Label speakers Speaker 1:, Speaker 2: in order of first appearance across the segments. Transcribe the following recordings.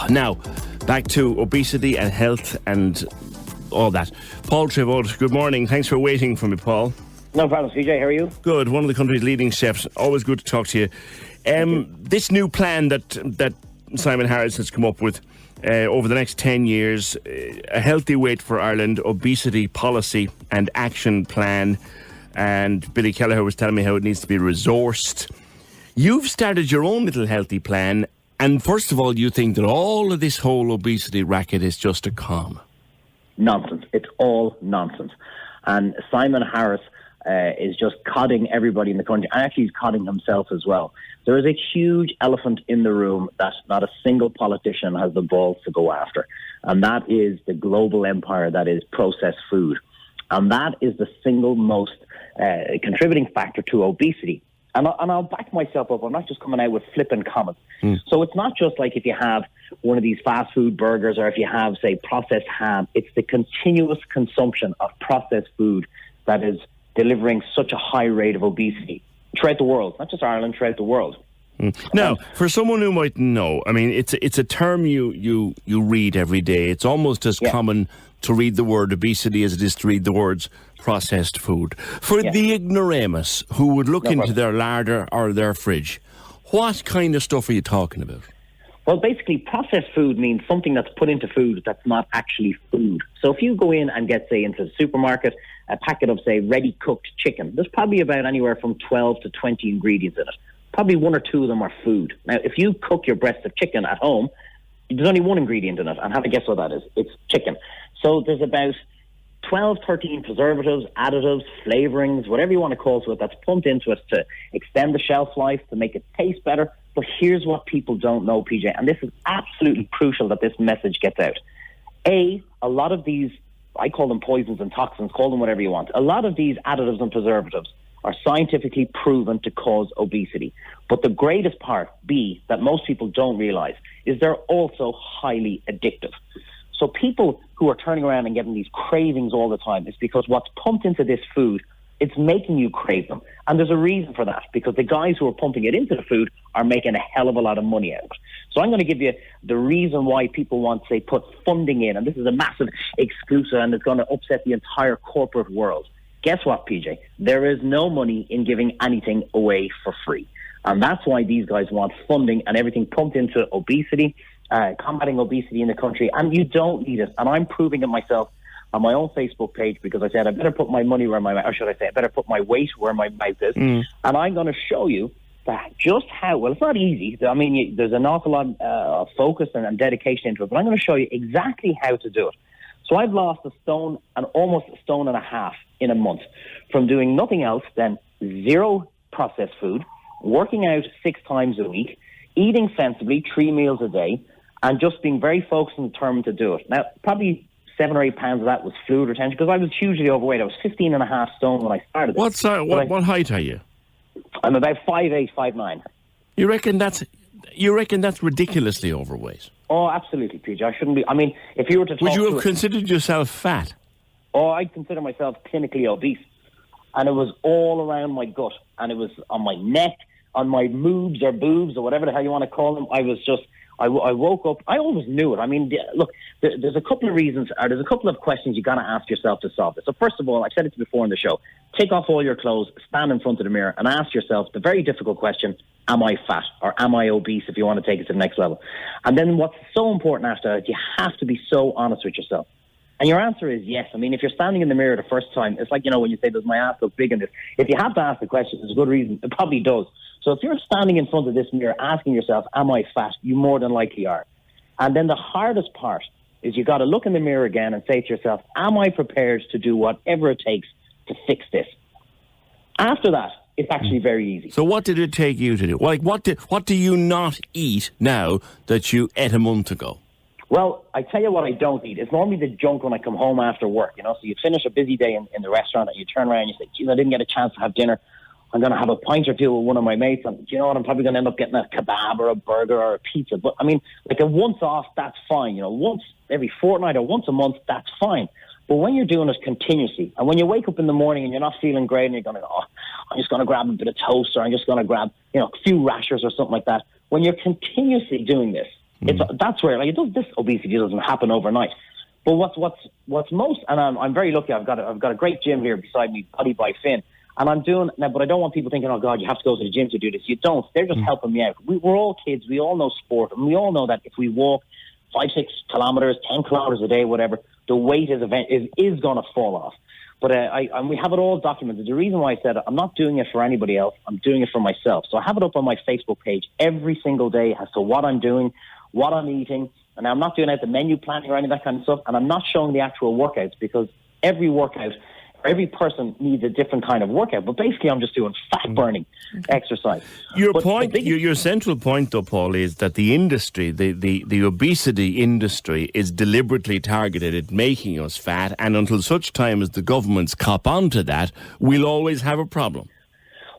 Speaker 1: Now, back to obesity and health and all that. Paul Treyvaud, good morning. Thanks for waiting for me, Paul.
Speaker 2: No problem, CJ. How are you?
Speaker 1: Good. One of the country's leading chefs. Always good to talk to you. This new plan that Simon Harris has come up with over the next 10 years, a healthy weight for Ireland, obesity policy and action plan. And Billy Kelleher was telling me how it needs to be resourced. You've started your own little healthy plan. And first of all, you think that all of this whole obesity racket is just a con?
Speaker 2: Nonsense. It's all nonsense. And Simon Harris is just codding everybody in the country. And actually, he's codding himself as well. There is a huge elephant in the room that not a single politician has the balls to go after. And that is the global empire that is processed food. And that is the single most contributing factor to obesity. And I'll back myself up. I'm not just coming out with flippant comments. So it's not just like if you have one of these fast food burgers or if you have, say, processed ham. It's the continuous consumption of processed food that is delivering such a high rate of obesity throughout the world, not just Ireland, throughout the world.
Speaker 1: Now, for someone who might know, I mean, it's a term you read every day. It's almost as common to read the word obesity as it is to read the words processed food. For the ignoramus who would look into their larder or their fridge, what kind of stuff are you talking about?
Speaker 2: Well, basically, processed food means something that's put into food that's not actually food. So if you go in and get, say, into the supermarket, a packet of, say, ready-cooked chicken, there's probably about anywhere from 12 to 20 ingredients in it. Probably one or two of them are food. Now, if you cook your breast of chicken at home, there's only one ingredient in it, and have a guess what that is. It's chicken. So there's about 12, 13 preservatives, additives, flavorings, whatever you want to call it, that's pumped into it to extend the shelf life, to make it taste better. But here's what people don't know, PJ, and this is absolutely crucial that this message gets out. A lot of these, I call them poisons and toxins, call them whatever you want. A lot of these additives and preservatives are scientifically proven to cause obesity. But the greatest part, B, that most people don't realize, is they're also highly addictive. So people who are turning around and getting these cravings all the time is because what's pumped into this food, it's making you crave them. And there's a reason for that, because the guys who are pumping it into the food are making a hell of a lot of money out. So I'm going to give you the reason why people want, say, put funding in, and this is a massive exclusive, and it's going to upset the entire corporate world. Guess what, PJ? There is no money in giving anything away for free. And that's why these guys want funding and everything pumped into obesity, combating obesity in the country. And you don't need it. And I'm proving it myself on my own Facebook page, because I said I better put my money where my mouth, or should I say I better put my weight where my mouth is. And I'm going to show you that just how, well, it's not easy. I mean, there's an awful lot of focus and dedication into it, but I'm going to show you exactly how to do it. So I've lost a stone and almost a stone and a half in a month from doing nothing else than zero processed food, working out 6 times a week, eating sensibly 3 meals a day, and just being very focused and determined to do it. Now, probably 7 or 8 pounds of that was fluid retention, because I was hugely overweight. I was 15 and a half stone when I started.
Speaker 1: What height are you?
Speaker 2: I'm about 5'8", 5'9".
Speaker 1: You reckon that's ridiculously overweight?
Speaker 2: Oh, absolutely, PJ. I shouldn't be. I mean, if you were to talk,
Speaker 1: would you have considered yourself fat?
Speaker 2: Oh, I'd consider myself clinically obese. And it was all around my gut. And it was on my neck, on my moobs or boobs or whatever the hell you want to call them. I was just, I woke up, I always knew it. I mean, look, there's a couple of reasons, or there's a couple of questions you got to ask yourself to solve this. So first of all, I've said it before in the show, take off all your clothes, stand in front of the mirror and ask yourself the very difficult question, am I fat or am I obese, if you want to take it to the next level? And then what's so important after that, you have to be so honest with yourself. And your answer is yes. I mean, if you're standing in the mirror the first time, it's like, you know, when you say, does my ass look big in this? If you have to ask the question, there's a good reason. It probably does. So if you're standing in front of this mirror asking yourself, am I fat? You more than likely are. And then the hardest part is you got to look in the mirror again and say to yourself, am I prepared to do whatever it takes to fix this? After that, it's actually very easy.
Speaker 1: So what did it take you to do? Like, what do you not eat now that you ate a month ago?
Speaker 2: Well, I tell you what I don't eat. It's normally the junk when I come home after work, you know. So you finish a busy day in the restaurant and you turn around and you say, geez, I didn't get a chance to have dinner. I'm going to have a pint or two with one of my mates. And you know what? I'm probably going to end up getting a kebab or a burger or a pizza. But, I mean, like a once off, that's fine. You know, once every fortnight or once a month, that's fine. But when you're doing it continuously, and when you wake up in the morning and you're not feeling great and you're going to go, oh, I'm just going to grab a bit of toast, or I'm just going to grab, you know, a few rashers or something like that. When you're continuously doing this, That's where this obesity doesn't happen overnight. But what's most, and I'm very lucky. I've got a great gym here beside me, Body by Finn, and I'm doing now. But I don't want people thinking, oh God, you have to go to the gym to do this. You don't. They're just helping me out. We're all kids. We all know sport, and we all know that if we walk 5-6 kilometers, 10 kilometers a day, whatever, the weight is going to fall off. But and we have it all documented. The reason why I said I'm not doing it for anybody else, I'm doing it for myself. So I have it up on my Facebook page every single day as to what I'm doing, what I'm eating. And I'm not doing out the menu planning or any of that kind of stuff. And I'm not showing the actual workouts because every workout, every person needs a different kind of workout. But basically, I'm just doing fat-burning exercise.
Speaker 1: Your central point, though, Paul, is that the industry, the obesity industry, is deliberately targeted at making us fat. And until such time as the governments cop onto that, we'll always have a problem.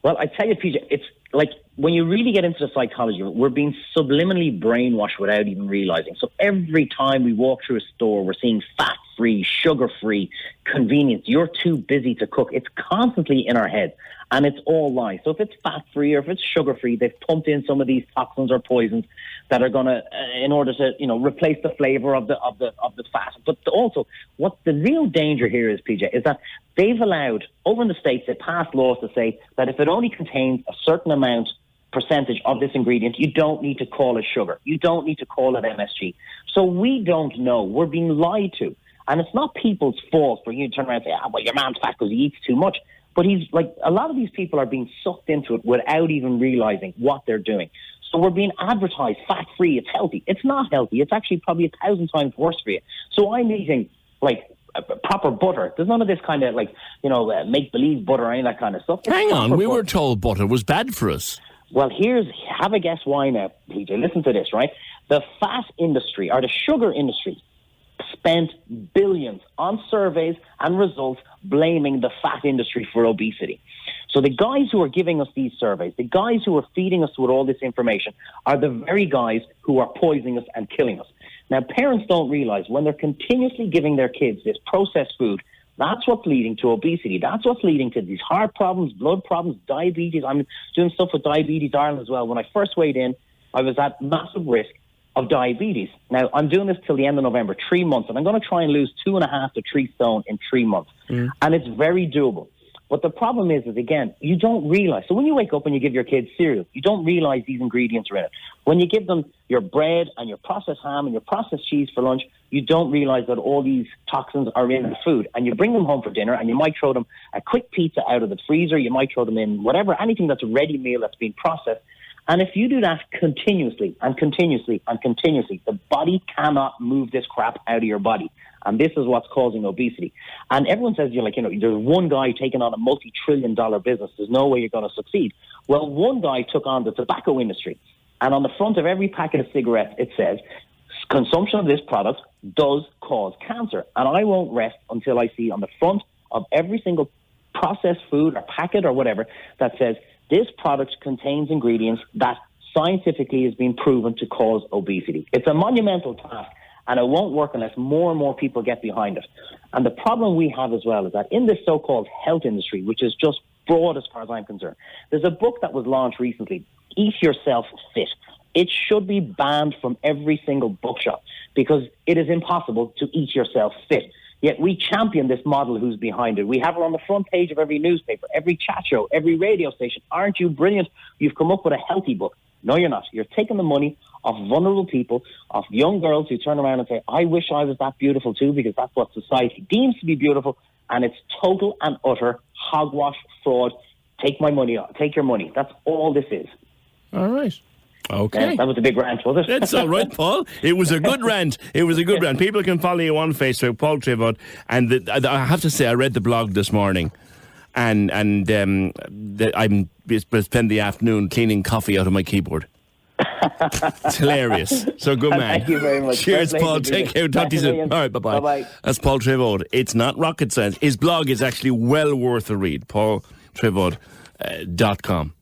Speaker 2: Well, I tell you, PJ, it's like when you really get into the psychology, we're being subliminally brainwashed without even realizing. So every time we walk through a store, we're seeing fat-free, sugar-free, convenience. You're too busy to cook. It's constantly in our head, and it's all lies. So if it's fat-free or if it's sugar-free, they've pumped in some of these toxins or poisons that are going to, in order to, replace the flavor of the fat. But also, what the real danger here is, PJ, is that they've allowed, over in the States, they passed laws to say that if it only contains a certain percentage of this ingredient, you don't need to call it sugar. You don't need to call it MSG. So we don't know. We're being lied to. And it's not people's fault for you to turn around and say, well, your man's fat because he eats too much. But a lot of these people are being sucked into it without even realizing what they're doing. So we're being advertised fat-free, it's healthy. It's not healthy. It's actually probably 1,000 times worse for you. So I'm eating, proper butter. There's none of this kind of, make-believe butter or any of that kind of stuff.
Speaker 1: Hang on, we were told butter was bad for us.
Speaker 2: Well, have a guess why now, PJ. Listen to this, right? The fat industry, or the sugar industry, spent billions on surveys and results blaming the fat industry for obesity. So the guys who are giving us these surveys, the guys who are feeding us with all this information, are the very guys who are poisoning us and killing us. Now, parents don't realize when they're continuously giving their kids this processed food, that's what's leading to obesity. That's what's leading to these heart problems, blood problems, diabetes. I'm doing stuff with Diabetes Ireland as well. When I first weighed in, I was at massive risk of diabetes. Now, I'm doing this till the end of November, 3 months, and I'm going to try and lose 2.5 to 3 stone in 3 months. And it's very doable. But the problem is again, you don't realize. So when you wake up and you give your kids cereal, you don't realize these ingredients are in it. When you give them your bread and your processed ham and your processed cheese for lunch, you don't realize that all these toxins are in the food. And you bring them home for dinner and you might throw them a quick pizza out of the freezer. You might throw them in whatever, anything that's a ready meal that's been processed. And if you do that continuously and continuously and continuously, the body cannot move this crap out of your body. And this is what's causing obesity. And everyone says, there's one guy taking on a multi-trillion-dollar business. There's no way you're going to succeed. Well, one guy took on the tobacco industry. And on the front of every packet of cigarettes, it says, consumption of this product does cause cancer. And I won't rest until I see on the front of every single processed food or packet or whatever that says, this product contains ingredients that scientifically has been proven to cause obesity. It's a monumental task. And it won't work unless more and more people get behind it. And the problem we have as well is that in this so-called health industry, which is just broad as far as I'm concerned, there's a book that was launched recently, Eat Yourself Fit. It should be banned from every single bookshop because it is impossible to eat yourself fit. Yet we champion this model who's behind it. We have her on the front page of every newspaper, every chat show, every radio station. Aren't you brilliant? You've come up with a healthy book. No, you're not. You're taking the money of vulnerable people, of young girls who turn around and say, I wish I was that beautiful too, because that's what society deems to be beautiful. And it's total and utter hogwash, fraud. Take my money. Take your money. That's all this is.
Speaker 1: All right. Okay.
Speaker 2: That was a big rant, was it?
Speaker 1: That's all right, Paul. It was a good rant. It was a good rant. People can follow you on Facebook, Paul Treyvaud. And I have to say, I read the blog this morning. And I'm spend the afternoon cleaning coffee out of my keyboard. It's hilarious. So good man.
Speaker 2: Thank you very much.
Speaker 1: Cheers, Paul. Take care. Talk to you soon. All right, bye-bye.
Speaker 2: Bye-bye.
Speaker 1: That's Paul Treyvaud. It's not rocket science. His blog is actually well worth a read. PaulTreyvaud.com.